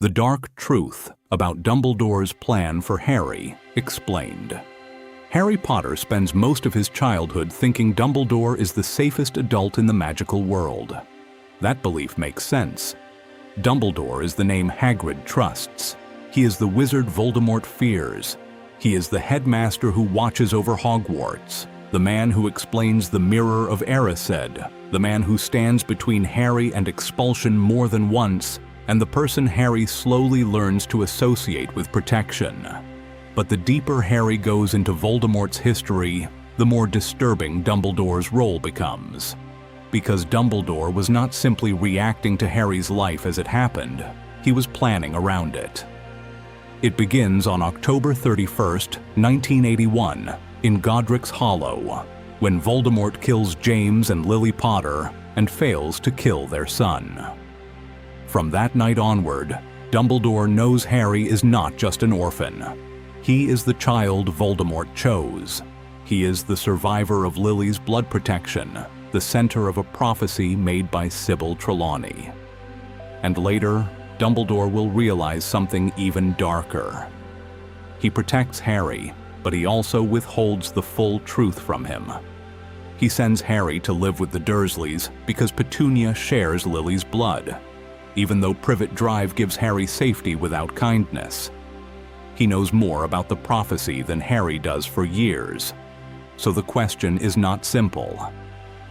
The dark truth about Dumbledore's plan for Harry explained. Harry Potter spends most of his childhood thinking Dumbledore is the safest adult in the magical world. That belief makes sense. Dumbledore is the name Hagrid trusts. He is the wizard Voldemort fears. He is the headmaster who watches over Hogwarts, the man who explains the Mirror of Erised, the man who stands between Harry and expulsion more than once, and the person Harry slowly learns to associate with protection. But the deeper Harry goes into Voldemort's history, the more disturbing Dumbledore's role becomes. Because Dumbledore was not simply reacting to Harry's life as it happened, he was planning around it. It begins on October 31st, 1981, in Godric's Hollow, when Voldemort kills James and Lily Potter and fails to kill their son. From that night onward, Dumbledore knows Harry is not just an orphan. He is the child Voldemort chose. He is the survivor of Lily's blood protection, the center of a prophecy made by Sybil Trelawney. And later, Dumbledore will realize something even darker. He protects Harry, but he also withholds the full truth from him. He sends Harry to live with the Dursleys because Petunia shares Lily's blood, even though Privet Drive gives Harry safety without kindness. He knows more about the prophecy than Harry does for years. So the question is not simple.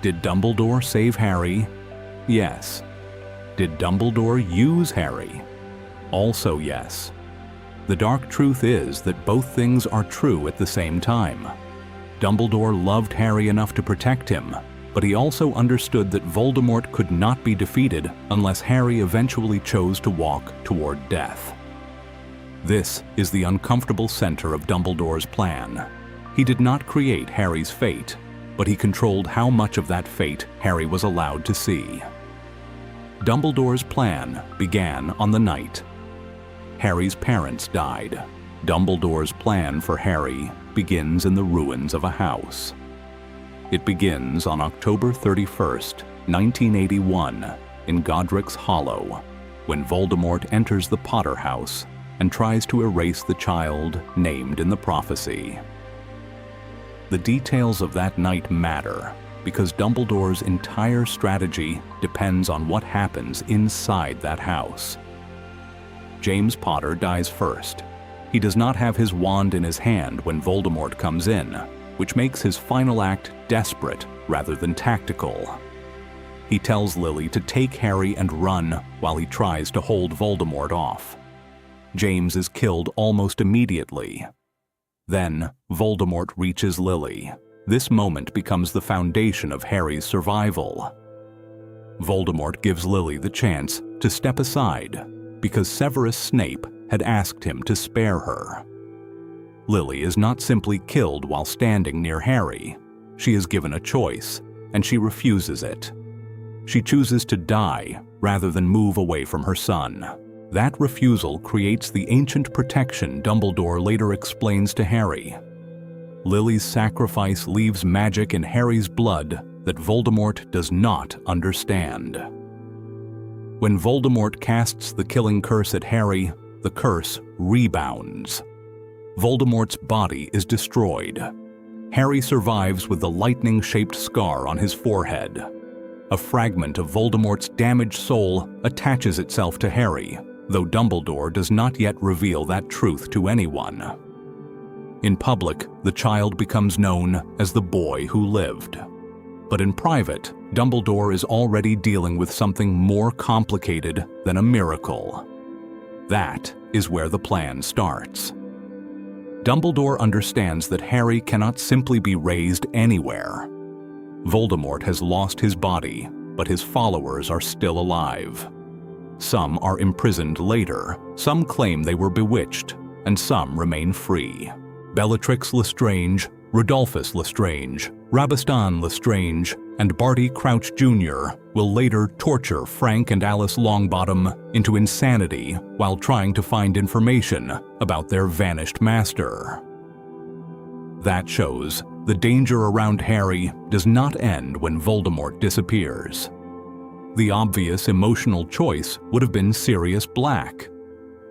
Did Dumbledore save Harry? Yes. Did Dumbledore use Harry? Also yes. The dark truth is that both things are true at the same time. Dumbledore loved Harry enough to protect him, but he also understood that Voldemort could not be defeated unless Harry eventually chose to walk toward death. This is the uncomfortable center of Dumbledore's plan. He did not create Harry's fate, but he controlled how much of that fate Harry was allowed to see. Dumbledore's plan began on the night Harry's parents died. Dumbledore's plan for Harry begins in the ruins of a house. It begins on October 31st, 1981, in Godric's Hollow, when Voldemort enters the Potter house and tries to erase the child named in the prophecy. The details of that night matter because Dumbledore's entire strategy depends on what happens inside that house. James Potter dies first. He does not have his wand in his hand when Voldemort comes in, which makes his final act desperate rather than tactical. He tells Lily to take Harry and run while he tries to hold Voldemort off. James is killed almost immediately. Then, Voldemort reaches Lily. This moment becomes the foundation of Harry's survival. Voldemort gives Lily the chance to step aside because Severus Snape had asked him to spare her. Lily is not simply killed while standing near Harry. She is given a choice, and she refuses it. She chooses to die rather than move away from her son. That refusal creates the ancient protection Dumbledore later explains to Harry. Lily's sacrifice leaves magic in Harry's blood that Voldemort does not understand. When Voldemort casts the killing curse at Harry, the curse rebounds. Voldemort's body is destroyed. Harry survives with the lightning-shaped scar on his forehead. A fragment of Voldemort's damaged soul attaches itself to Harry, though Dumbledore does not yet reveal that truth to anyone. In public, the child becomes known as the boy who lived. But in private, Dumbledore is already dealing with something more complicated than a miracle. That is where the plan starts. Dumbledore understands that Harry cannot simply be raised anywhere. Voldemort has lost his body, but his followers are still alive. Some are imprisoned later, some claim they were bewitched, and some remain free. Bellatrix Lestrange, Rodolphus Lestrange, Rabastan Lestrange, and Barty Crouch Jr. will later torture Frank and Alice Longbottom into insanity while trying to find information about their vanished master. That shows the danger around Harry does not end when Voldemort disappears. The obvious emotional choice would have been Sirius Black.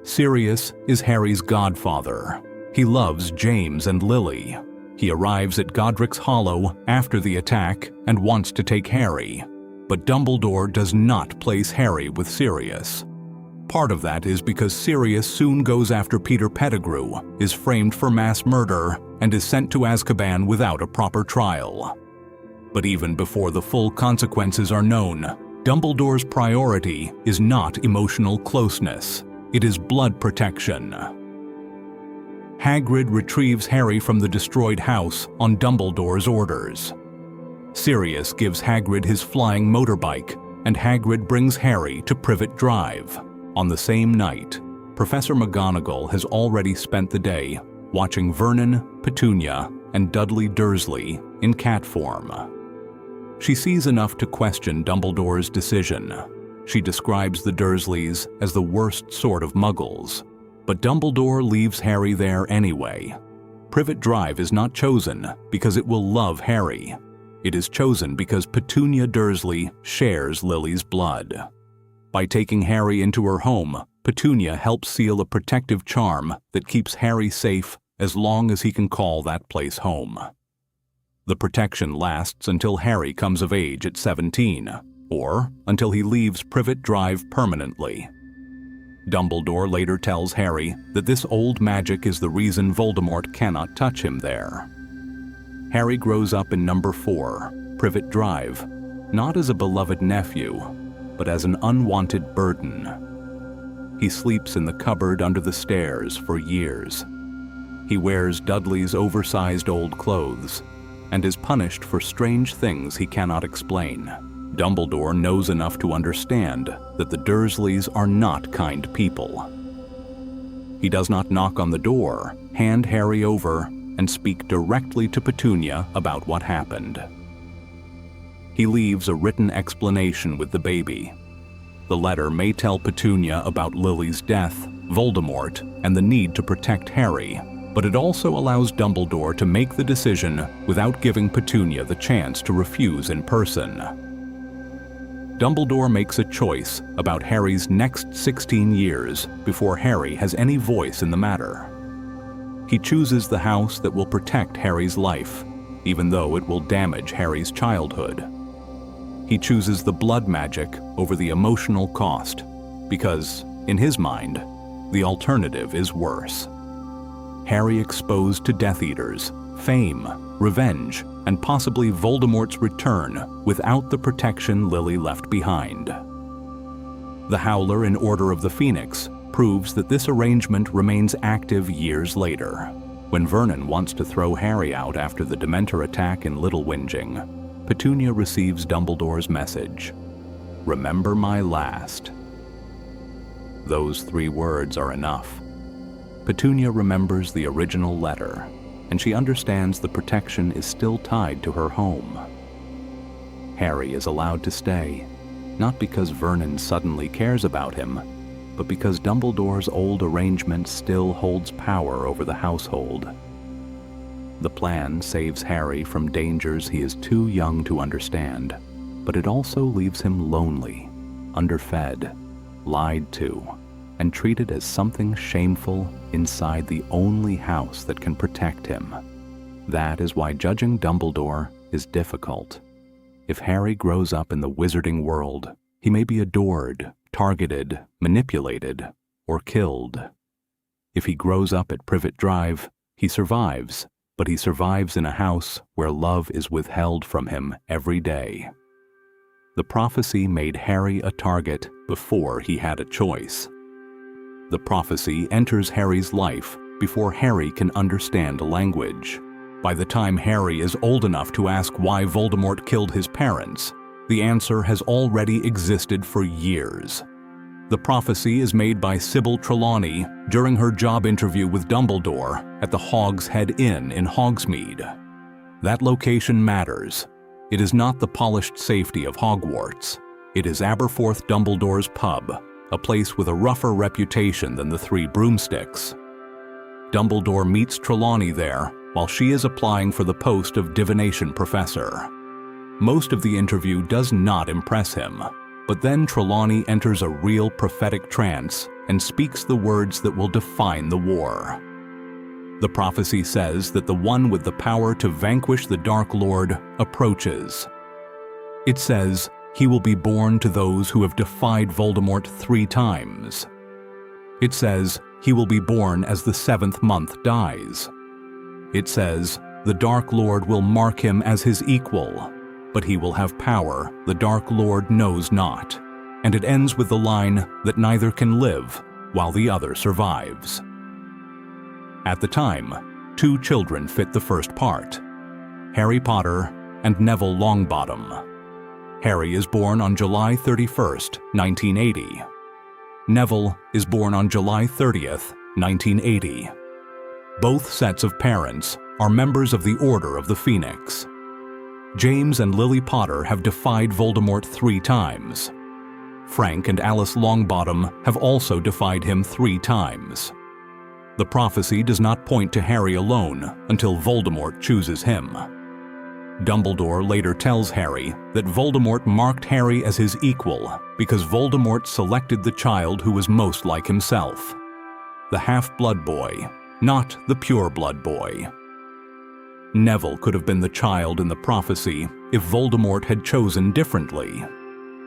Sirius is Harry's godfather. He loves James and Lily. He arrives at Godric's Hollow after the attack and wants to take Harry, but Dumbledore does not place Harry with Sirius. Part of that is because Sirius soon goes after Peter Pettigrew, is framed for mass murder, and is sent to Azkaban without a proper trial. But even before the full consequences are known, Dumbledore's priority is not emotional closeness. It is blood protection. Hagrid retrieves Harry from the destroyed house on Dumbledore's orders. Sirius gives Hagrid his flying motorbike, and Hagrid brings Harry to Privet Drive. On the same night, Professor McGonagall has already spent the day watching Vernon, Petunia, and Dudley Dursley in cat form. She sees enough to question Dumbledore's decision. She describes the Dursleys as the worst sort of muggles, but Dumbledore leaves Harry there anyway. Privet Drive is not chosen because it will love Harry. It is chosen because Petunia Dursley shares Lily's blood. By taking Harry into her home, Petunia helps seal a protective charm that keeps Harry safe as long as he can call that place home. The protection lasts until Harry comes of age at 17, or until he leaves Privet Drive permanently. Dumbledore later tells Harry that this old magic is the reason Voldemort cannot touch him there. Harry grows up in number 4, Privet Drive, not as a beloved nephew, but as an unwanted burden. He sleeps in the cupboard under the stairs for years. He wears Dudley's oversized old clothes and is punished for strange things he cannot explain. Dumbledore knows enough to understand that the Dursleys are not kind people. He does not knock on the door, hand Harry over, and speak directly to Petunia about what happened. He leaves a written explanation with the baby. The letter may tell Petunia about Lily's death, Voldemort, and the need to protect Harry, but it also allows Dumbledore to make the decision without giving Petunia the chance to refuse in person. Dumbledore makes a choice about Harry's next 16 years before Harry has any voice in the matter. He chooses the house that will protect Harry's life, even though it will damage Harry's childhood. He chooses the blood magic over the emotional cost, because, in his mind, the alternative is worse. Harry exposed to Death Eaters, fame, revenge, and possibly Voldemort's return without the protection Lily left behind. The Howler in Order of the Phoenix proves that this arrangement remains active years later. When Vernon wants to throw Harry out after the Dementor attack in Little Whinging, Petunia receives Dumbledore's message, "Remember my last." Those 3 words are enough. Petunia remembers the original letter, and she understands the protection is still tied to her home. Harry is allowed to stay, not because Vernon suddenly cares about him, but because Dumbledore's old arrangement still holds power over the household. The plan saves Harry from dangers he is too young to understand, but it also leaves him lonely, underfed, lied to, and treated as something shameful inside the only house that can protect him. That is why judging Dumbledore is difficult. If Harry grows up in the wizarding world, he may be adored, targeted, manipulated, or killed. If he grows up at Privet Drive, he survives, but he survives in a house where love is withheld from him every day. The prophecy made Harry a target before he had a choice. The prophecy enters Harry's life before Harry can understand language. By the time Harry is old enough to ask why Voldemort killed his parents, the answer has already existed for years. The prophecy is made by Sybil Trelawney during her job interview with Dumbledore at the Hog's Head Inn in Hogsmeade. That location matters. It is not the polished safety of Hogwarts. It is Aberforth Dumbledore's pub, a place with a rougher reputation than the 3 broomsticks. Dumbledore meets Trelawney there while she is applying for the post of divination professor. Most of the interview does not impress him, but then Trelawney enters a real prophetic trance and speaks the words that will define the war. The prophecy says that the one with the power to vanquish the Dark Lord approaches. It says he will be born to those who have defied Voldemort 3 times. It says he will be born as the 7th month dies. It says the Dark Lord will mark him as his equal, but he will have power the Dark Lord knows not. And it ends with the line that neither can live while the other survives. At the time, 2 children fit the first part: Harry Potter and Neville Longbottom. Harry is born on July 31st, 1980. Neville is born on July 30th, 1980. Both sets of parents are members of the Order of the Phoenix. James and Lily Potter have defied Voldemort 3 times. Frank and Alice Longbottom have also defied him 3 times. The prophecy does not point to Harry alone until Voldemort chooses him. Dumbledore later tells Harry that Voldemort marked Harry as his equal because Voldemort selected the child who was most like himself, the half-blood boy, not the pure-blood boy. Neville could have been the child in the prophecy if Voldemort had chosen differently.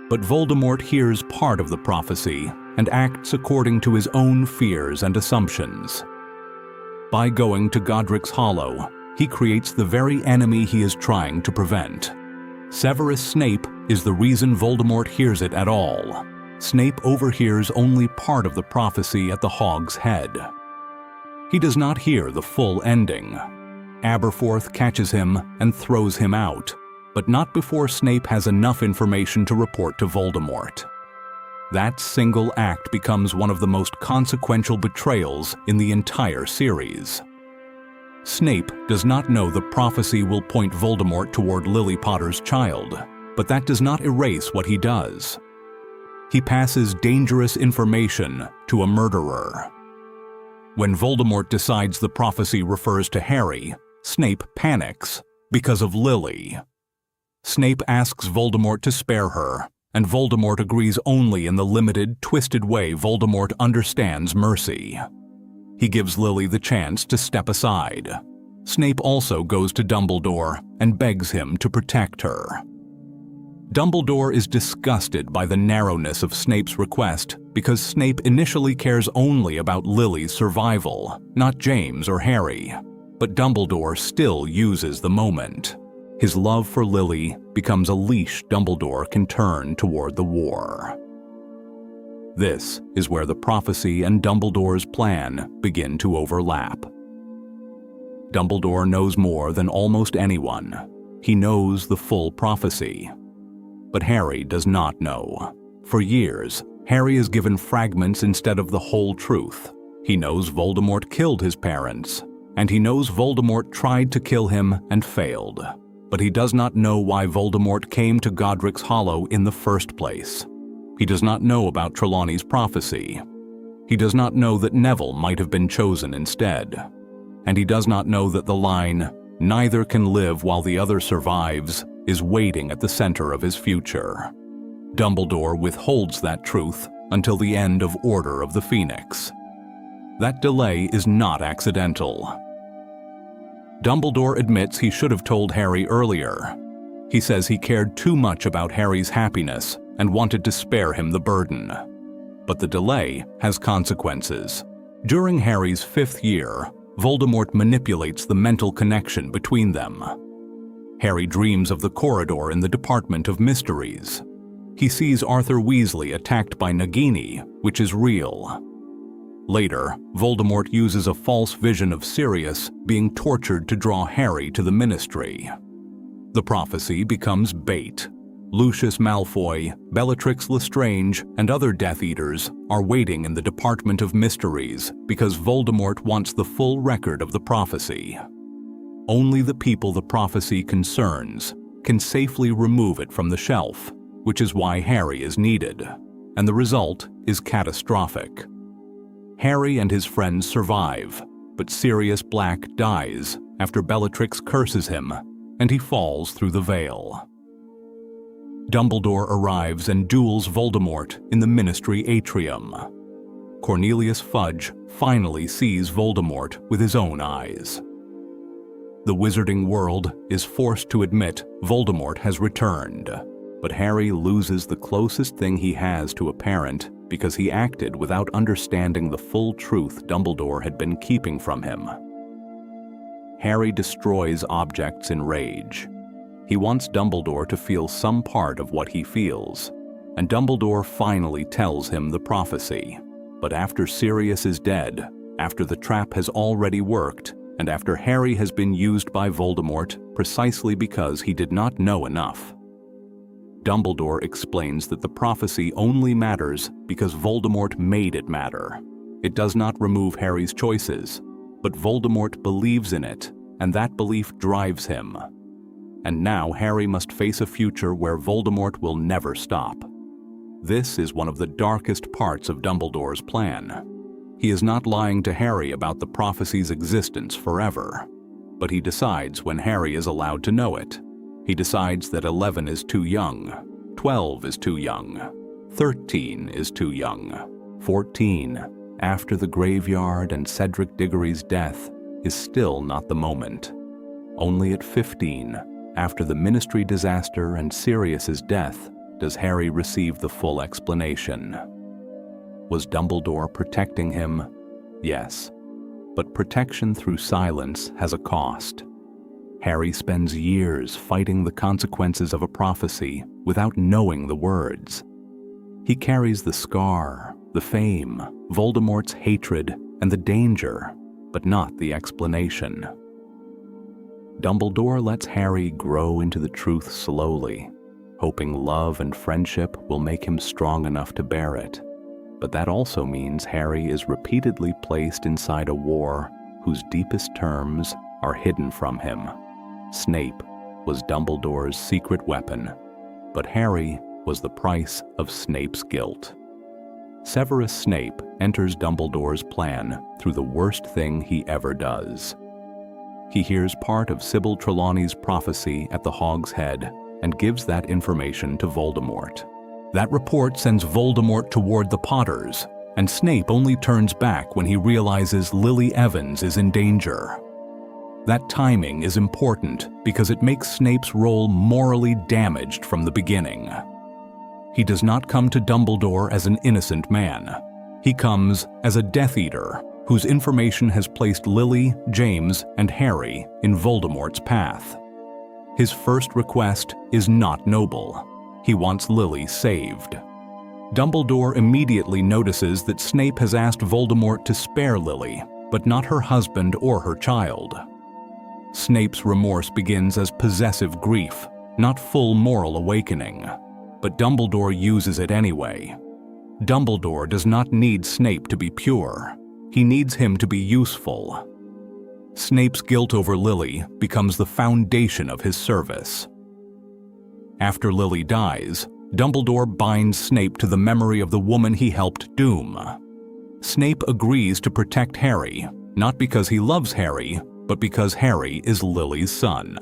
But Voldemort hears part of the prophecy and acts according to his own fears and assumptions. By going to Godric's Hollow, he creates the very enemy he is trying to prevent. Severus Snape is the reason Voldemort hears it at all. Snape overhears only part of the prophecy at the Hog's Head. He does not hear the full ending. Aberforth catches him and throws him out, but not before Snape has enough information to report to Voldemort. That single act becomes one of the most consequential betrayals in the entire series. Snape does not know the prophecy will point Voldemort toward Lily Potter's child, but that does not erase what he does. He passes dangerous information to a murderer. When Voldemort decides the prophecy refers to Harry, Snape panics because of Lily. Snape asks Voldemort to spare her, and Voldemort agrees only in the limited, twisted way Voldemort understands mercy. He gives Lily the chance to step aside. Snape also goes to Dumbledore and begs him to protect her. Dumbledore is disgusted by the narrowness of Snape's request because Snape initially cares only about Lily's survival, not James or Harry. But Dumbledore still uses the moment. His love for Lily becomes a leash Dumbledore can turn toward the war. This is where the prophecy and Dumbledore's plan begin to overlap. Dumbledore knows more than almost anyone. He knows the full prophecy. But Harry does not know. For years, Harry is given fragments instead of the whole truth. He knows Voldemort killed his parents, and he knows Voldemort tried to kill him and failed. But he does not know why Voldemort came to Godric's Hollow in the first place. He does not know about Trelawney's prophecy. He does not know that Neville might have been chosen instead. And he does not know that the line, "Neither can live while the other survives," is waiting at the center of his future. Dumbledore withholds that truth until the end of Order of the Phoenix. That delay is not accidental. Dumbledore admits he should have told Harry earlier. He says he cared too much about Harry's happiness and wanted to spare him the burden. But the delay has consequences. During Harry's 5th year, Voldemort manipulates the mental connection between them. Harry dreams of the corridor in the Department of Mysteries. He sees Arthur Weasley attacked by Nagini, which is real. Later, Voldemort uses a false vision of Sirius being tortured to draw Harry to the Ministry. The prophecy becomes bait. Lucius Malfoy, Bellatrix Lestrange, and other Death Eaters are waiting in the Department of Mysteries because Voldemort wants the full record of the prophecy. Only the people the prophecy concerns can safely remove it from the shelf, which is why Harry is needed, and the result is catastrophic. Harry and his friends survive, but Sirius Black dies after Bellatrix curses him, and he falls through the veil. Dumbledore arrives and duels Voldemort in the Ministry atrium. Cornelius Fudge finally sees Voldemort with his own eyes. The wizarding world is forced to admit Voldemort has returned, but Harry loses the closest thing he has to a parent because he acted without understanding the full truth Dumbledore had been keeping from him. Harry destroys objects in rage. He wants Dumbledore to feel some part of what he feels, and Dumbledore finally tells him the prophecy. But after Sirius is dead, after the trap has already worked, and after Harry has been used by Voldemort precisely because he did not know enough, Dumbledore explains that the prophecy only matters because Voldemort made it matter. It does not remove Harry's choices, but Voldemort believes in it, and that belief drives him. And now Harry must face a future where Voldemort will never stop. This is one of the darkest parts of Dumbledore's plan. He is not lying to Harry about the prophecy's existence forever, but he decides when Harry is allowed to know it. He decides that 11 is too young, 12 is too young, 13 is too young, 14, after the graveyard and Cedric Diggory's death, is still not the moment. Only at 15, after the Ministry disaster and Sirius's death, does Harry receive the full explanation. Was Dumbledore protecting him? Yes, but protection through silence has a cost. Harry spends years fighting the consequences of a prophecy without knowing the words. He carries the scar, the fame, Voldemort's hatred, and the danger, but not the explanation. Dumbledore lets Harry grow into the truth slowly, hoping love and friendship will make him strong enough to bear it. But that also means Harry is repeatedly placed inside a war whose deepest terms are hidden from him. Snape was Dumbledore's secret weapon, but Harry was the price of Snape's guilt. Severus Snape enters Dumbledore's plan through the worst thing he ever does. He hears part of Sybil Trelawney's prophecy at the Hog's Head and gives that information to Voldemort. That report sends Voldemort toward the Potters, and Snape only turns back when he realizes Lily Evans is in danger. That timing is important because it makes Snape's role morally damaged from the beginning. He does not come to Dumbledore as an innocent man. He comes as a Death Eater whose information has placed Lily, James, and Harry in Voldemort's path. His first request is not noble. He wants Lily saved. Dumbledore immediately notices that Snape has asked Voldemort to spare Lily, but not her husband or her child. Snape's remorse begins as possessive grief, not full moral awakening, but Dumbledore uses it anyway. Dumbledore does not need Snape to be pure. He needs him to be useful. Snape's guilt over Lily becomes the foundation of his service. After Lily dies, Dumbledore binds Snape to the memory of the woman he helped doom. Snape agrees to protect Harry, not because he loves Harry, but because Harry is Lily's son.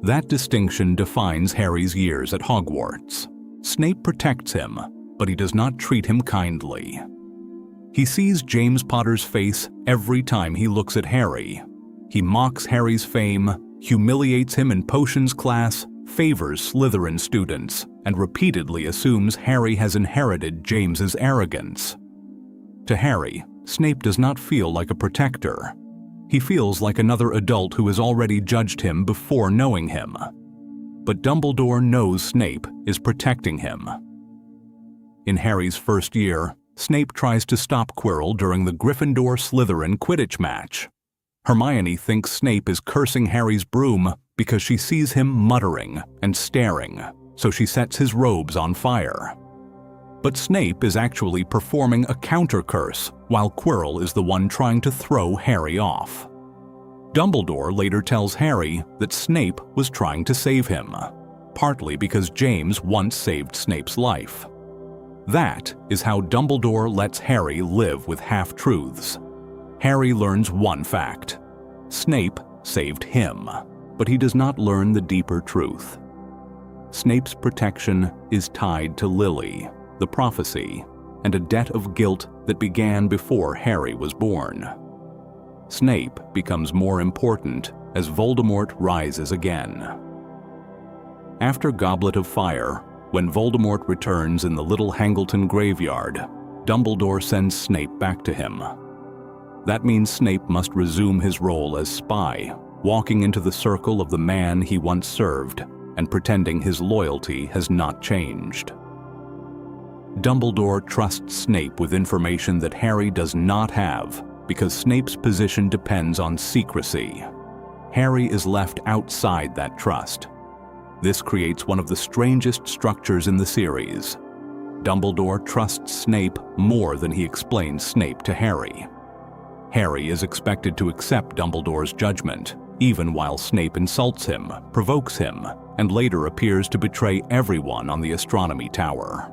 That distinction defines Harry's years at Hogwarts. Snape protects him, but he does not treat him kindly. He sees James Potter's face every time he looks at Harry. He mocks Harry's fame, humiliates him in potions class, favors Slytherin students, and repeatedly assumes Harry has inherited James's arrogance. To Harry, Snape does not feel like a protector. He feels like another adult who has already judged him before knowing him. But Dumbledore knows Snape is protecting him. In Harry's first year, Snape tries to stop Quirrell during the Gryffindor-Slytherin Quidditch match. Hermione thinks Snape is cursing Harry's broom because she sees him muttering and staring, so she sets his robes on fire. But Snape is actually performing a counter-curse, while Quirrell is the one trying to throw Harry off. Dumbledore later tells Harry that Snape was trying to save him, partly because James once saved Snape's life. That is how Dumbledore lets Harry live with half-truths. Harry learns one fact: Snape saved him, but he does not learn the deeper truth. Snape's protection is tied to Lily, the prophecy, and a debt of guilt that began before Harry was born. Snape becomes more important as Voldemort rises again. After Goblet of Fire, when Voldemort returns in the Little Hangleton graveyard, Dumbledore sends Snape back to him. That means Snape must resume his role as spy, walking into the circle of the man he once served and pretending his loyalty has not changed. Dumbledore trusts Snape with information that Harry does not have because Snape's position depends on secrecy. Harry is left outside that trust. This creates one of the strangest structures in the series. Dumbledore trusts Snape more than he explains Snape to Harry. Harry is expected to accept Dumbledore's judgment, even while Snape insults him, provokes him, and later appears to betray everyone on the Astronomy Tower.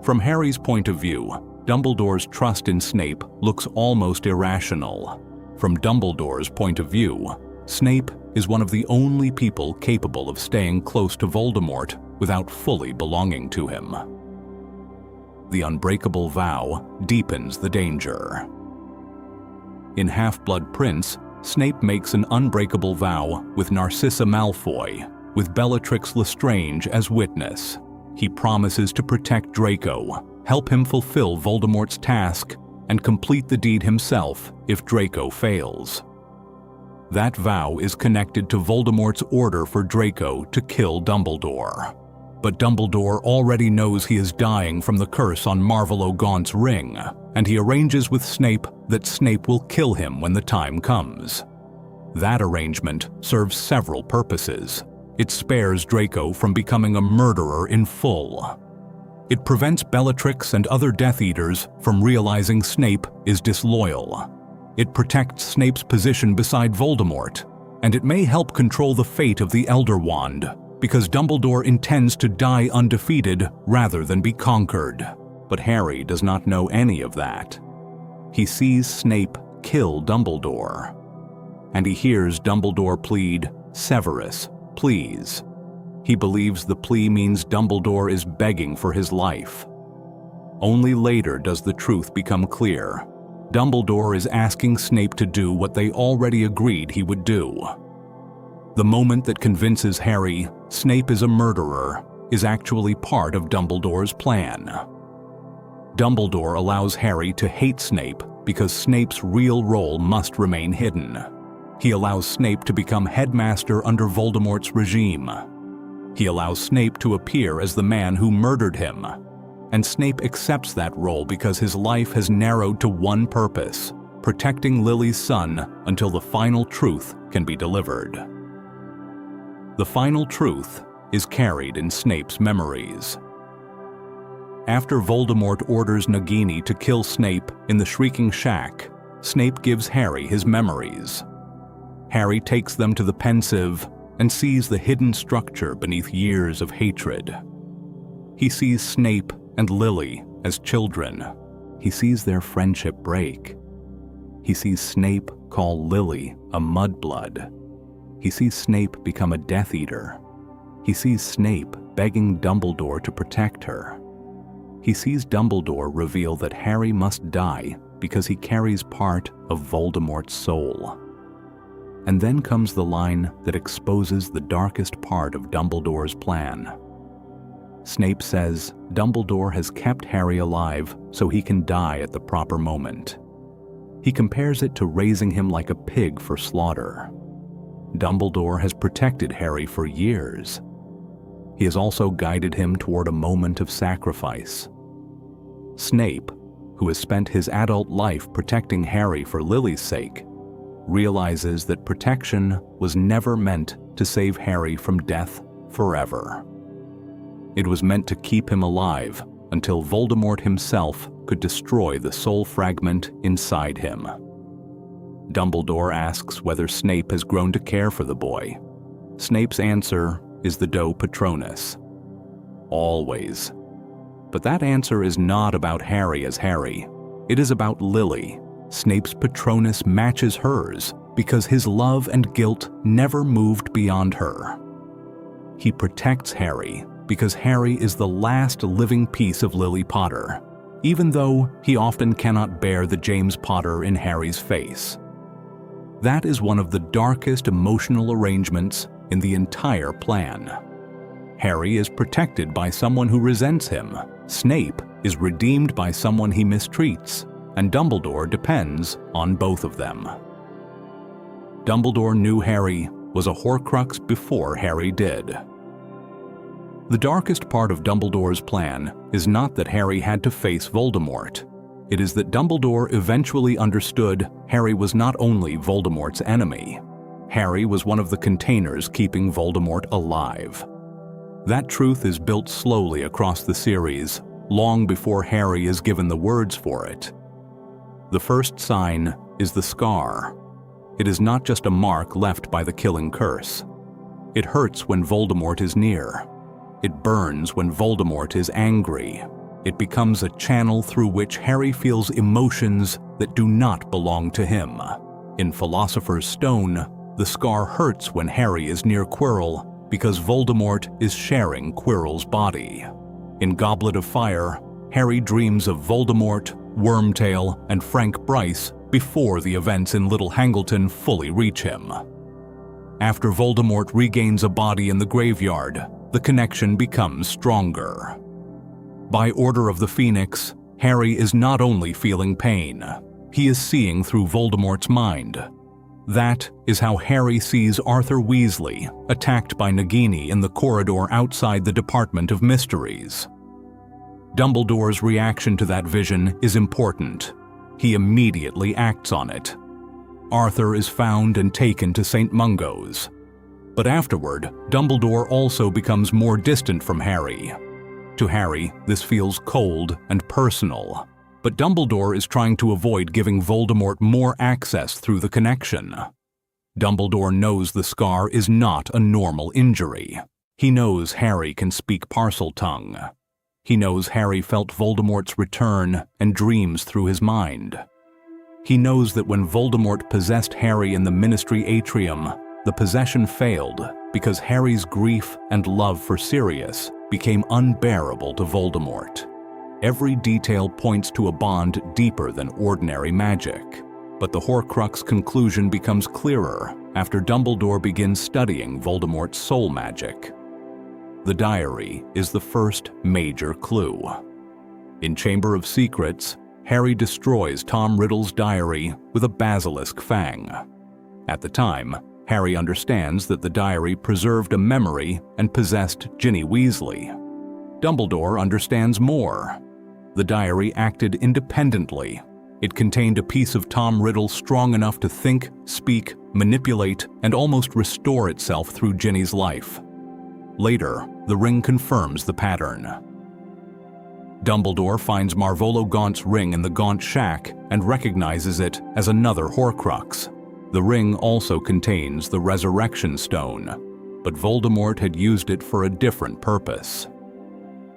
From Harry's point of view, Dumbledore's trust in Snape looks almost irrational. From Dumbledore's point of view, Snape is one of the only people capable of staying close to Voldemort without fully belonging to him. The unbreakable vow deepens the danger. In Half-Blood Prince, Snape makes an unbreakable vow with Narcissa Malfoy, with Bellatrix Lestrange as witness. He promises to protect Draco, help him fulfill Voldemort's task, and complete the deed himself if Draco fails. That vow is connected to Voldemort's order for Draco to kill Dumbledore. But Dumbledore already knows he is dying from the curse on Marvolo Gaunt's ring, and he arranges with Snape that Snape will kill him when the time comes. That arrangement serves several purposes. It spares Draco from becoming a murderer in full. It prevents Bellatrix and other Death Eaters from realizing Snape is disloyal. It protects Snape's position beside Voldemort, and it may help control the fate of the Elder Wand, because Dumbledore intends to die undefeated rather than be conquered. But Harry does not know any of that. He sees Snape kill Dumbledore, and he hears Dumbledore plead, "Severus, please." He believes the plea means Dumbledore is begging for his life. Only later does the truth become clear. Dumbledore is asking Snape to do what they already agreed he would do. The moment that convinces Harry Snape is a murderer is actually part of Dumbledore's plan. Dumbledore allows Harry to hate Snape because Snape's real role must remain hidden. He allows Snape to become headmaster under Voldemort's regime. He allows Snape to appear as the man who murdered him. And Snape accepts that role because his life has narrowed to one purpose: protecting Lily's son until the final truth can be delivered. The final truth is carried in Snape's memories. After Voldemort orders Nagini to kill Snape in the Shrieking Shack, Snape gives Harry his memories. Harry takes them to the Pensieve and sees the hidden structure beneath years of hatred. He sees Snape and Lily as children. He sees their friendship break. He sees Snape call Lily a mudblood. He sees Snape become a Death Eater. He sees Snape begging Dumbledore to protect her. He sees Dumbledore reveal that Harry must die because he carries part of Voldemort's soul. And then comes the line that exposes the darkest part of Dumbledore's plan. Snape says Dumbledore has kept Harry alive so he can die at the proper moment. He compares it to raising him like a pig for slaughter. Dumbledore has protected Harry for years. He has also guided him toward a moment of sacrifice. Snape, who has spent his adult life protecting Harry for Lily's sake, realizes that protection was never meant to save Harry from death forever. It was meant to keep him alive until Voldemort himself could destroy the soul fragment inside him. Dumbledore asks whether Snape has grown to care for the boy. Snape's answer is the Do Patronus. Always. But that answer is not about Harry as Harry. It is about Lily. Snape's Patronus matches hers because his love and guilt never moved beyond her. He protects Harry because Harry is the last living piece of Lily Potter, even though he often cannot bear the James Potter in Harry's face. That is one of the darkest emotional arrangements in the entire plan. Harry is protected by someone who resents him, Snape is redeemed by someone he mistreats, and Dumbledore depends on both of them. Dumbledore knew Harry was a Horcrux before Harry did. The darkest part of Dumbledore's plan is not that Harry had to face Voldemort. It is that Dumbledore eventually understood Harry was not only Voldemort's enemy. Harry was one of the containers keeping Voldemort alive. That truth is built slowly across the series, long before Harry is given the words for it. The first sign is the scar. It is not just a mark left by the killing curse. It hurts when Voldemort is near. It burns when Voldemort is angry. It becomes a channel through which Harry feels emotions that do not belong to him. In Philosopher's Stone, the scar hurts when Harry is near Quirrell because Voldemort is sharing Quirrell's body. In Goblet of Fire, Harry dreams of Voldemort, Wormtail, and Frank Bryce before the events in Little Hangleton fully reach him. After Voldemort regains a body in the graveyard, the connection becomes stronger. By order of the Phoenix, Harry is not only feeling pain, he is seeing through Voldemort's mind. That is how Harry sees Arthur Weasley attacked by Nagini in the corridor outside the Department of Mysteries. Dumbledore's reaction to that vision is important. He immediately acts on it. Arthur is found and taken to St. Mungo's. But afterward, Dumbledore also becomes more distant from Harry. To Harry, this feels cold and personal. But Dumbledore is trying to avoid giving Voldemort more access through the connection. Dumbledore knows the scar is not a normal injury. He knows Harry can speak Parseltongue. He knows Harry felt Voldemort's return and dreams through his mind. He knows that when Voldemort possessed Harry in the Ministry Atrium, the possession failed because Harry's grief and love for Sirius became unbearable to Voldemort. Every detail points to a bond deeper than ordinary magic, but the Horcrux conclusion becomes clearer after Dumbledore begins studying Voldemort's soul magic. The diary is the first major clue. In Chamber of Secrets, Harry destroys Tom Riddle's diary with a basilisk fang. At the time, Harry understands that the diary preserved a memory and possessed Ginny Weasley. Dumbledore understands more. The diary acted independently. It contained a piece of Tom Riddle strong enough to think, speak, manipulate, and almost restore itself through Ginny's life. Later, the ring confirms the pattern. Dumbledore finds Marvolo Gaunt's ring in the Gaunt shack and recognizes it as another Horcrux. The ring also contains the Resurrection Stone, but Voldemort had used it for a different purpose.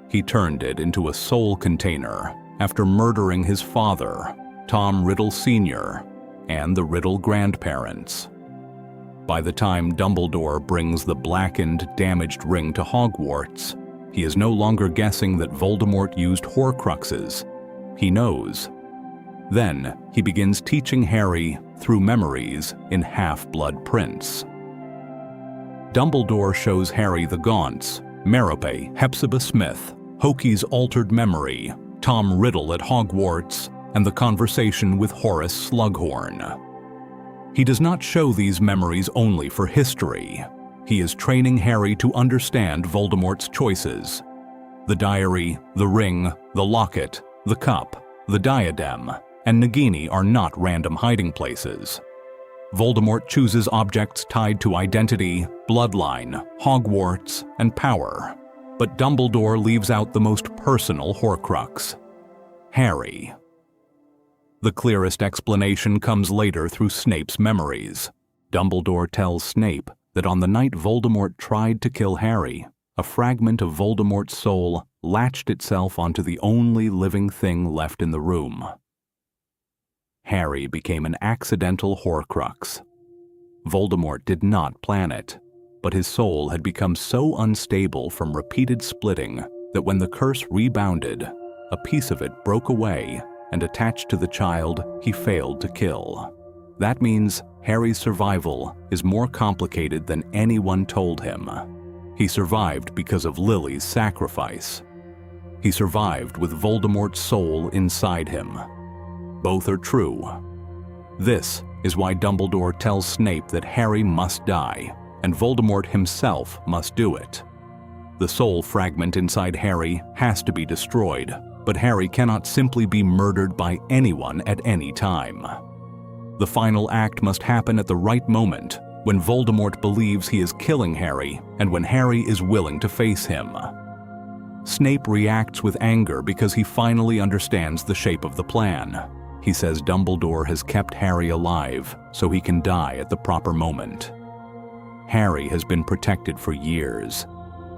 He turned it into a soul container after murdering his father, Tom Riddle Sr., and the Riddle grandparents. By the time Dumbledore brings the blackened, damaged ring to Hogwarts, he is no longer guessing that Voldemort used Horcruxes. He knows. Then, he begins teaching Harry through memories in Half-Blood Prince. Dumbledore shows Harry the Gaunts, Merope, Hepzibah Smith, Hoki's altered memory, Tom Riddle at Hogwarts, and the conversation with Horace Slughorn. He does not show these memories only for history. He is training Harry to understand Voldemort's choices. The diary, the ring, the locket, the cup, the diadem, and Nagini are not random hiding places. Voldemort chooses objects tied to identity, bloodline, Hogwarts, and power. But Dumbledore leaves out the most personal Horcrux: Harry. The clearest explanation comes later through Snape's memories. Dumbledore tells Snape that on the night Voldemort tried to kill Harry, a fragment of Voldemort's soul latched itself onto the only living thing left in the room. Harry became an accidental Horcrux. Voldemort did not plan it, but his soul had become so unstable from repeated splitting that when the curse rebounded, a piece of it broke away and attached to the child he failed to kill. That means Harry's survival is more complicated than anyone told him. He survived because of Lily's sacrifice. He survived with Voldemort's soul inside him. Both are true. This is why Dumbledore tells Snape that Harry must die, and Voldemort himself must do it. The soul fragment inside Harry has to be destroyed, but Harry cannot simply be murdered by anyone at any time. The final act must happen at the right moment, when Voldemort believes he is killing Harry and when Harry is willing to face him. Snape reacts with anger because he finally understands the shape of the plan. He says Dumbledore has kept Harry alive so he can die at the proper moment. Harry has been protected for years,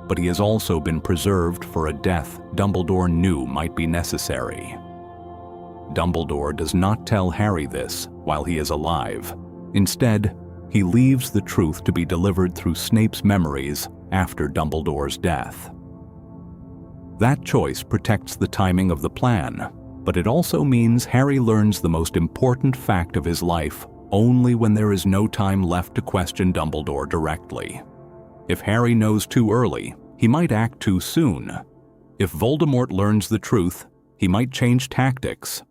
but he has also been preserved for a death Dumbledore knew might be necessary. Dumbledore does not tell Harry this while he is alive. Instead, he leaves the truth to be delivered through Snape's memories after Dumbledore's death. That choice protects the timing of the plan, but it also means Harry learns the most important fact of his life only when there is no time left to question Dumbledore directly. If Harry knows too early, he might act too soon. If Voldemort learns the truth, he might change tactics.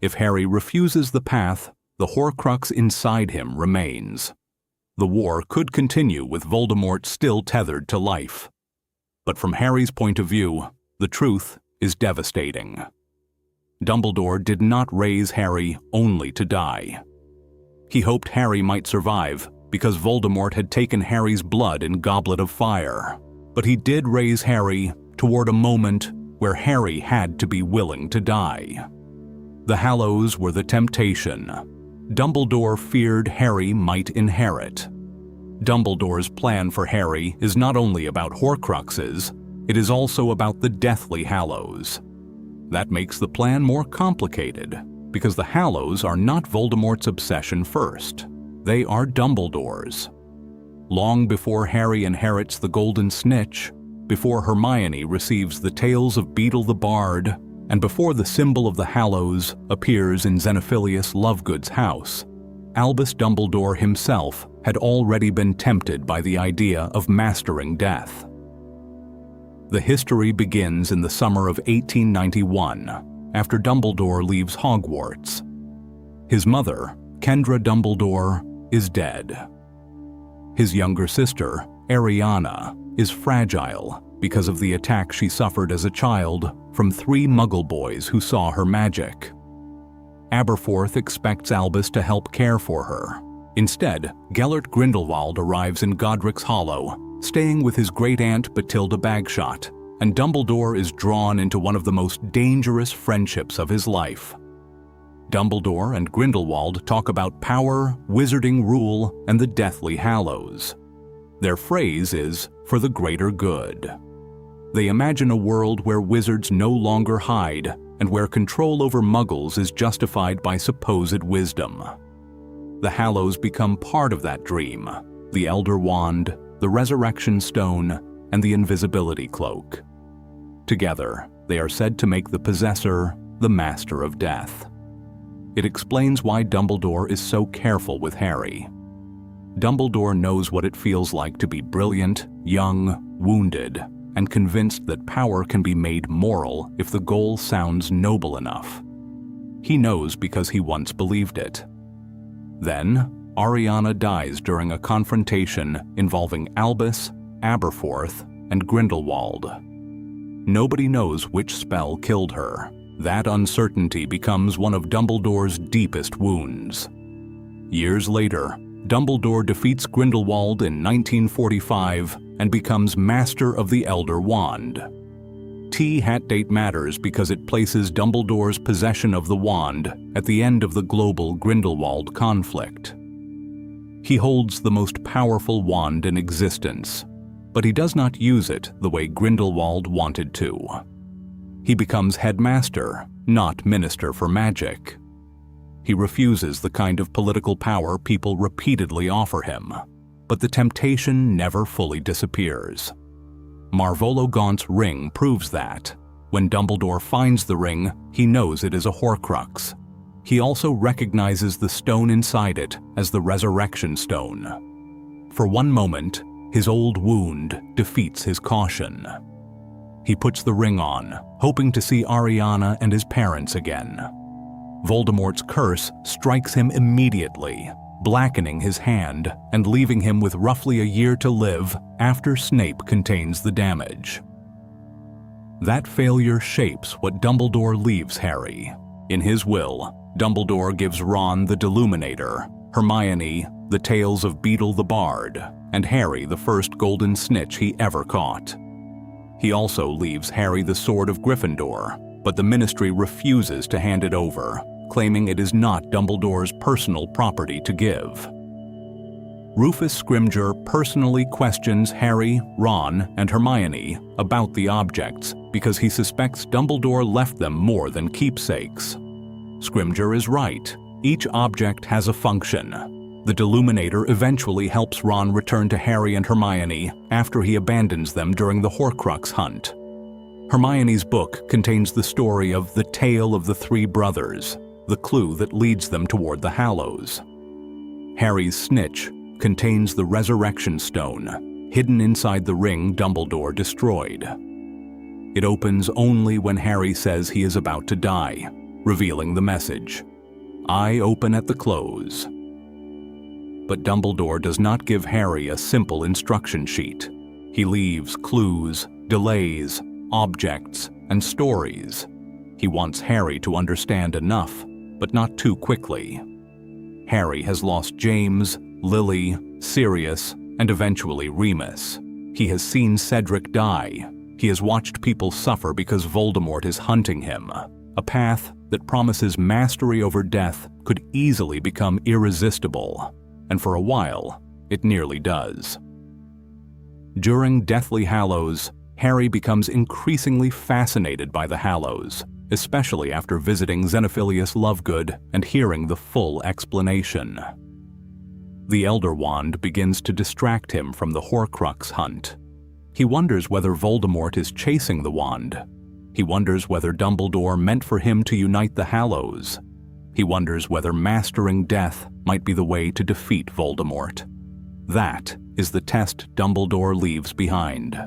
If Harry refuses the path, the Horcrux inside him remains. The war could continue with Voldemort still tethered to life. But from Harry's point of view, the truth is devastating. Dumbledore did not raise Harry only to die. He hoped Harry might survive because Voldemort had taken Harry's blood in Goblet of Fire. But he did raise Harry toward a moment where Harry had to be willing to die. The Hallows were the temptation. Dumbledore feared Harry might inherit. Dumbledore's plan for Harry is not only about Horcruxes, it is also about the Deathly Hallows. That makes the plan more complicated, because the Hallows are not Voldemort's obsession first. They are Dumbledore's. Long before Harry inherits the Golden Snitch, before Hermione receives the Tales of Beedle the Bard, and before the symbol of the Hallows appears in Xenophilius Lovegood's house, Albus Dumbledore himself had already been tempted by the idea of mastering death. The history begins in the summer of 1891, after Dumbledore leaves Hogwarts. His mother, Kendra Dumbledore, is dead. His younger sister, Ariana, is fragile because of the attack she suffered as a child from 3 Muggle boys who saw her magic. Aberforth expects Albus to help care for her. Instead, Gellert Grindelwald arrives in Godric's Hollow, staying with his great-aunt Bathilda Bagshot, and Dumbledore is drawn into one of the most dangerous friendships of his life. Dumbledore and Grindelwald talk about power, wizarding rule, and the Deathly Hallows. Their phrase is, "for the greater good." They imagine a world where wizards no longer hide and where control over Muggles is justified by supposed wisdom. The Hallows become part of that dream: the Elder Wand, the Resurrection Stone, and the Invisibility Cloak. Together, they are said to make the possessor the Master of Death. It explains why Dumbledore is so careful with Harry. Dumbledore knows what it feels like to be brilliant, young, wounded, and convinced that power can be made moral if the goal sounds noble enough. He knows because he once believed it. Then, Ariana dies during a confrontation involving Albus, Aberforth, and Grindelwald. Nobody knows which spell killed her. That uncertainty becomes one of Dumbledore's deepest wounds. Years later, Dumbledore defeats Grindelwald in 1945 and becomes Master of the Elder Wand. Hat date matters because it places Dumbledore's possession of the wand at the end of the global Grindelwald conflict. He holds the most powerful wand in existence, but he does not use it the way Grindelwald wanted to. He becomes headmaster, not minister for magic. He refuses the kind of political power people repeatedly offer him, but the temptation never fully disappears. Marvolo Gaunt's ring proves that. When Dumbledore finds the ring, he knows it is a Horcrux. He also recognizes the stone inside it as the Resurrection Stone. For one moment, his old wound defeats his caution. He puts the ring on, hoping to see Ariana and his parents again. Voldemort's curse strikes him immediately, blackening his hand and leaving him with roughly a year to live after Snape contains the damage. That failure shapes what Dumbledore leaves Harry. In his will, Dumbledore gives Ron the Deluminator, Hermione the Tales of Beedle the Bard, and Harry the first golden snitch he ever caught. He also leaves Harry the Sword of Gryffindor, but the Ministry refuses to hand it over, claiming it is not Dumbledore's personal property to give. Rufus Scrimgeour personally questions Harry, Ron, and Hermione about the objects because he suspects Dumbledore left them more than keepsakes. Scrimgeour is right. Each object has a function. The Deluminator eventually helps Ron return to Harry and Hermione after he abandons them during the Horcrux hunt. Hermione's book contains the story of the Tale of the Three Brothers, the clue that leads them toward the Hallows. Harry's snitch contains the Resurrection Stone, hidden inside the ring Dumbledore destroyed. It opens only when Harry says he is about to die, revealing the message, "I open at the close." But Dumbledore does not give Harry a simple instruction sheet. He leaves clues, delays, objects, and stories. He wants Harry to understand enough, but not too quickly. Harry has lost James, Lily, Sirius, and eventually Remus. He has seen Cedric die. He has watched people suffer because Voldemort is hunting him. A path that promises mastery over death could easily become irresistible, and for a while, it nearly does. During Deathly Hallows, Harry becomes increasingly fascinated by the Hallows, especially after visiting Xenophilius Lovegood and hearing the full explanation. The Elder Wand begins to distract him from the Horcrux hunt. He wonders whether Voldemort is chasing the wand. He wonders whether Dumbledore meant for him to unite the Hallows. He wonders whether mastering death might be the way to defeat Voldemort. That is the test Dumbledore leaves behind.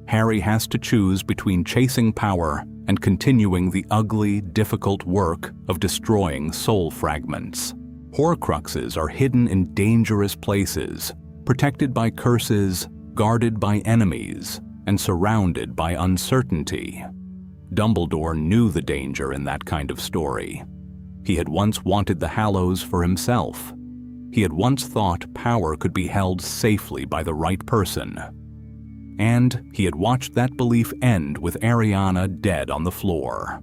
Harry has to choose between chasing power and continuing the ugly, difficult work of destroying soul fragments. Horcruxes are hidden in dangerous places, protected by curses, guarded by enemies, and surrounded by uncertainty. Dumbledore knew the danger in that kind of story. He had once wanted the Hallows for himself. He had once thought power could be held safely by the right person. And he had watched that belief end with Ariana dead on the floor.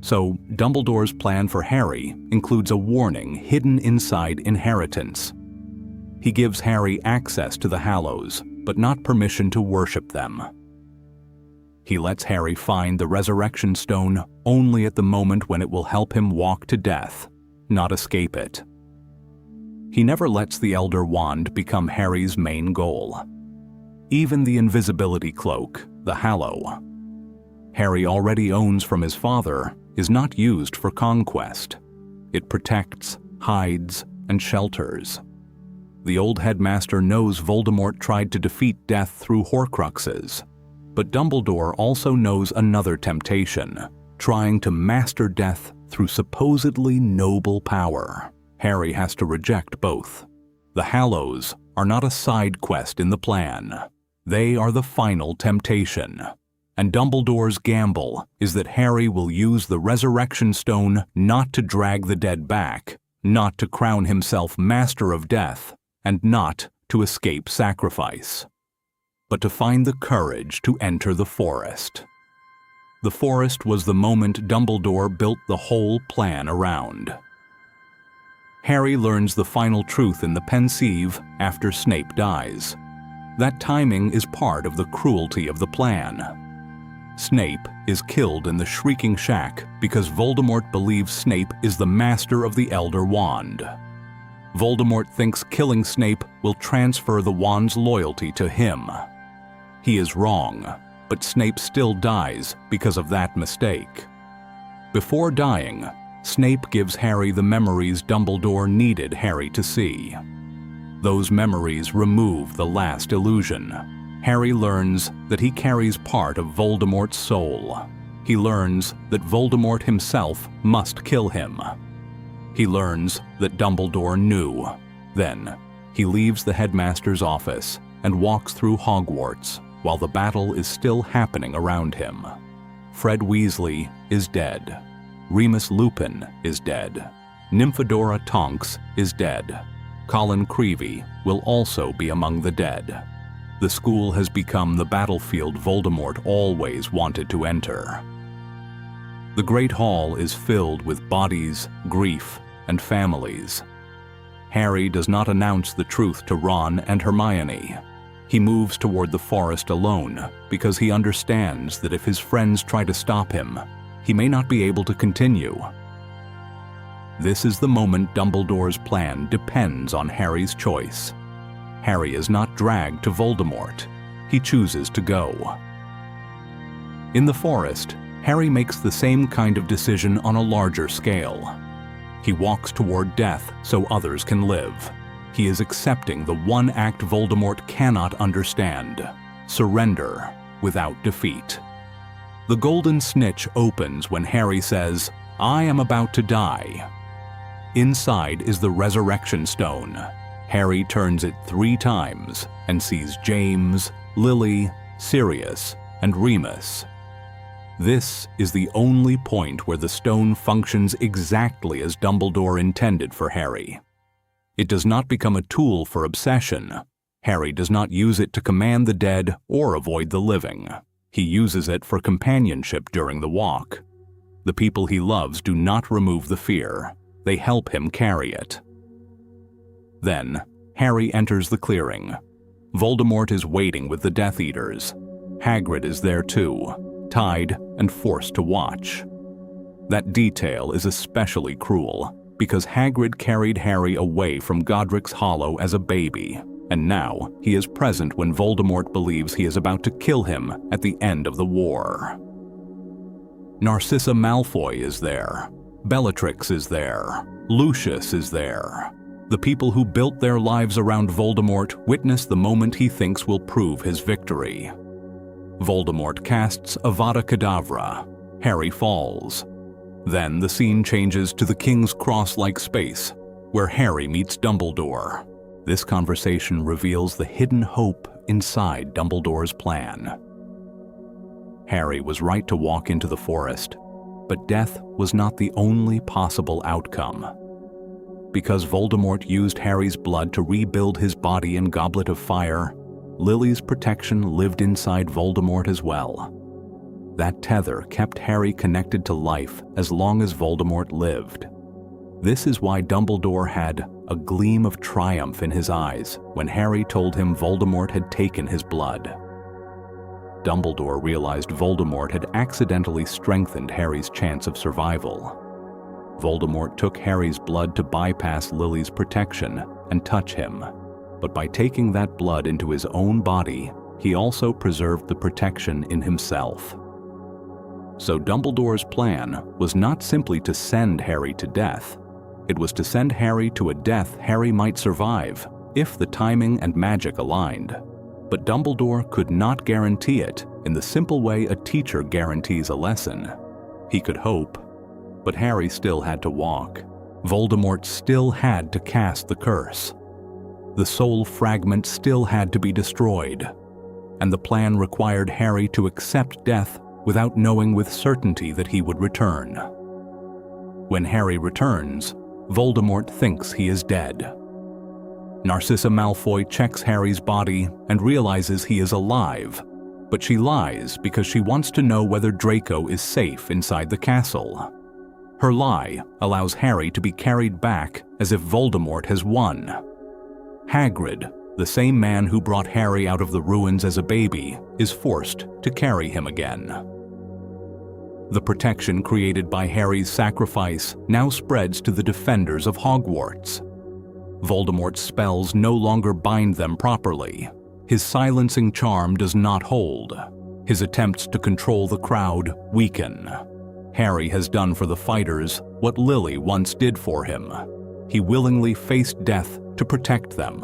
So, Dumbledore's plan for Harry includes a warning hidden inside inheritance. He gives Harry access to the Hallows, but not permission to worship them. He lets Harry find the Resurrection Stone only at the moment when it will help him walk to death, not escape it. He never lets the Elder Wand become Harry's main goal. Even the invisibility cloak, the Hallow, Harry already owns from his father, is not used for conquest. It protects, hides, and shelters. The old headmaster knows Voldemort tried to defeat death through Horcruxes, but Dumbledore also knows another temptation, trying to master death through supposedly noble power. Harry has to reject both. The Hallows are not a side quest in the plan. They are the final temptation. And Dumbledore's gamble is that Harry will use the Resurrection Stone not to drag the dead back, not to crown himself master of death, and not to escape sacrifice, but to find the courage to enter the forest. The forest was the moment Dumbledore built the whole plan around. Harry learns the final truth in the Pensieve after Snape dies. That timing is part of the cruelty of the plan. Snape is killed in the Shrieking Shack because Voldemort believes Snape is the master of the Elder Wand. Voldemort thinks killing Snape will transfer the wand's loyalty to him. He is wrong. but Snape still dies because of that mistake. Before dying, Snape gives Harry the memories Dumbledore needed Harry to see. Those memories remove the last illusion. Harry learns that he carries part of Voldemort's soul. He learns that Voldemort himself must kill him. He learns that Dumbledore knew. Then, he leaves the headmaster's office and walks through Hogwarts while the battle is still happening around him. Fred Weasley is dead. Remus Lupin is dead. Nymphadora Tonks is dead. Colin Creevey will also be among the dead. The school has become the battlefield Voldemort always wanted to enter. The Great Hall is filled with bodies, grief, and families. Harry does not announce the truth to Ron and Hermione. He moves toward the forest alone because he understands that if his friends try to stop him, he may not be able to continue. This is the moment Dumbledore's plan depends on Harry's choice. Harry is not dragged to Voldemort. He chooses to go. In the forest, Harry makes the same kind of decision on a larger scale. He walks toward death so others can live. He is accepting the one act Voldemort cannot understand: surrender without defeat. The golden snitch opens when Harry says, "I am about to die." Inside is the resurrection stone. Harry turns it 3 times and sees James, Lily, Sirius, and Remus. This is the only point where the stone functions exactly as Dumbledore intended for Harry. It does not become a tool for obsession. Harry does not use it to command the dead or avoid the living. He uses it for companionship during the walk. The people he loves do not remove the fear. They help him carry it. Then, Harry enters the clearing. Voldemort is waiting with the Death Eaters. Hagrid is there too, tied and forced to watch. That detail is especially cruel, because Hagrid carried Harry away from Godric's Hollow as a baby, and now he is present when Voldemort believes he is about to kill him at the end of the war. Narcissa Malfoy is there. Bellatrix is there. Lucius is there. The people who built their lives around Voldemort witness the moment he thinks will prove his victory. Voldemort casts Avada Kedavra. Harry falls. Then the scene changes to the King's Cross-like space, where Harry meets Dumbledore. This conversation reveals the hidden hope inside Dumbledore's plan. Harry was right to walk into the forest, but death was not the only possible outcome. Because Voldemort used Harry's blood to rebuild his body in Goblet of Fire, Lily's protection lived inside Voldemort as well. That tether kept Harry connected to life as long as Voldemort lived. This is why Dumbledore had a gleam of triumph in his eyes when Harry told him Voldemort had taken his blood. Dumbledore realized Voldemort had accidentally strengthened Harry's chance of survival. Voldemort took Harry's blood to bypass Lily's protection and touch him, but by taking that blood into his own body, he also preserved the protection in himself. So Dumbledore's plan was not simply to send Harry to death. It was to send Harry to a death Harry might survive, if the timing and magic aligned. But Dumbledore could not guarantee it in the simple way a teacher guarantees a lesson. He could hope, but Harry still had to walk. Voldemort still had to cast the curse. The soul fragment still had to be destroyed, and the plan required Harry to accept death without knowing with certainty that he would return. When Harry returns, Voldemort thinks he is dead. Narcissa Malfoy checks Harry's body and realizes he is alive, but she lies because she wants to know whether Draco is safe inside the castle. Her lie allows Harry to be carried back as if Voldemort has won. Hagrid, the same man who brought Harry out of the ruins as a baby, is forced to carry him again. The protection created by Harry's sacrifice now spreads to the defenders of Hogwarts. Voldemort's spells no longer bind them properly. His silencing charm does not hold. His attempts to control the crowd weaken. Harry has done for the fighters what Lily once did for him. He willingly faced death to protect them.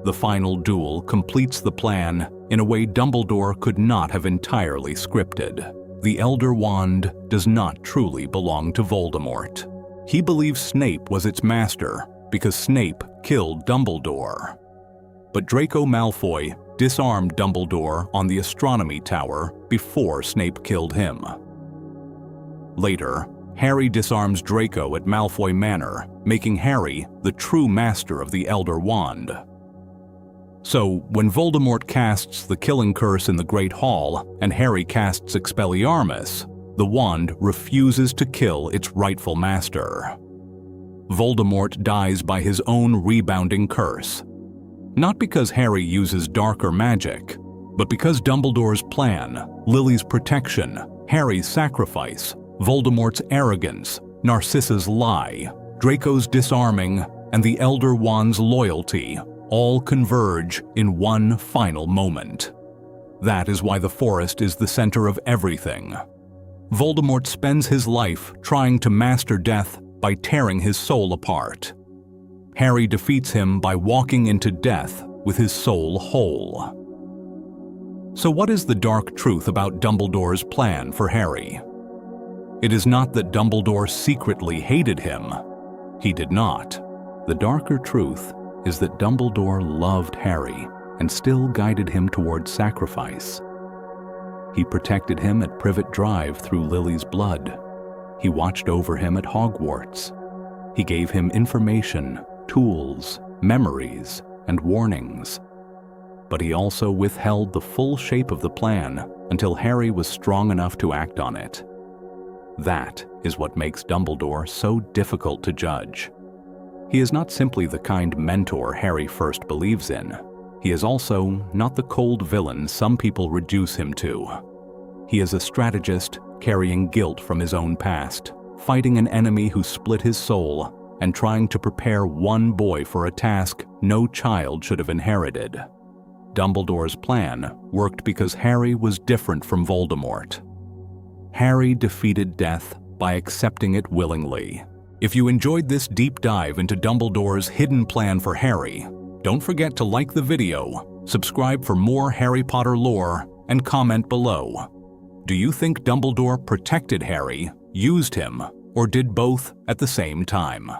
The final duel completes the plan in a way Dumbledore could not have entirely scripted. The Elder Wand does not truly belong to Voldemort. He believes Snape was its master because Snape killed Dumbledore. But Draco Malfoy disarmed Dumbledore on the astronomy tower before Snape killed him. Later, Harry disarms Draco at Malfoy Manor, making Harry the true master of the Elder Wand. So, when Voldemort casts the killing curse in the Great Hall and Harry casts Expelliarmus, the wand refuses to kill its rightful master. Voldemort dies by his own rebounding curse. Not because Harry uses darker magic, but because Dumbledore's plan, Lily's protection, Harry's sacrifice, Voldemort's arrogance, Narcissa's lie, Draco's disarming, and the Elder Wand's loyalty all converge in one final moment. That is why the forest is the center of everything. Voldemort spends his life trying to master death by tearing his soul apart. Harry defeats him by walking into death with his soul whole. So what is the dark truth about Dumbledore's plan for Harry? It is not that Dumbledore secretly hated him. He did not. The darker truth is that Dumbledore loved Harry and still guided him towards sacrifice. He protected him at Privet Drive through Lily's blood. He watched over him at Hogwarts. He gave him information, tools, memories, and warnings. But he also withheld the full shape of the plan until Harry was strong enough to act on it. That is what makes Dumbledore so difficult to judge. He is not simply the kind mentor Harry first believes in. He is also not the cold villain some people reduce him to. He is a strategist carrying guilt from his own past, fighting an enemy who split his soul, and trying to prepare one boy for a task no child should have inherited. Dumbledore's plan worked because Harry was different from Voldemort. Harry defeated death by accepting it willingly. If you enjoyed this deep dive into Dumbledore's hidden plan for Harry, don't forget to like the video, subscribe for more Harry Potter lore, and comment below. Do you think Dumbledore protected Harry, used him, or did both at the same time?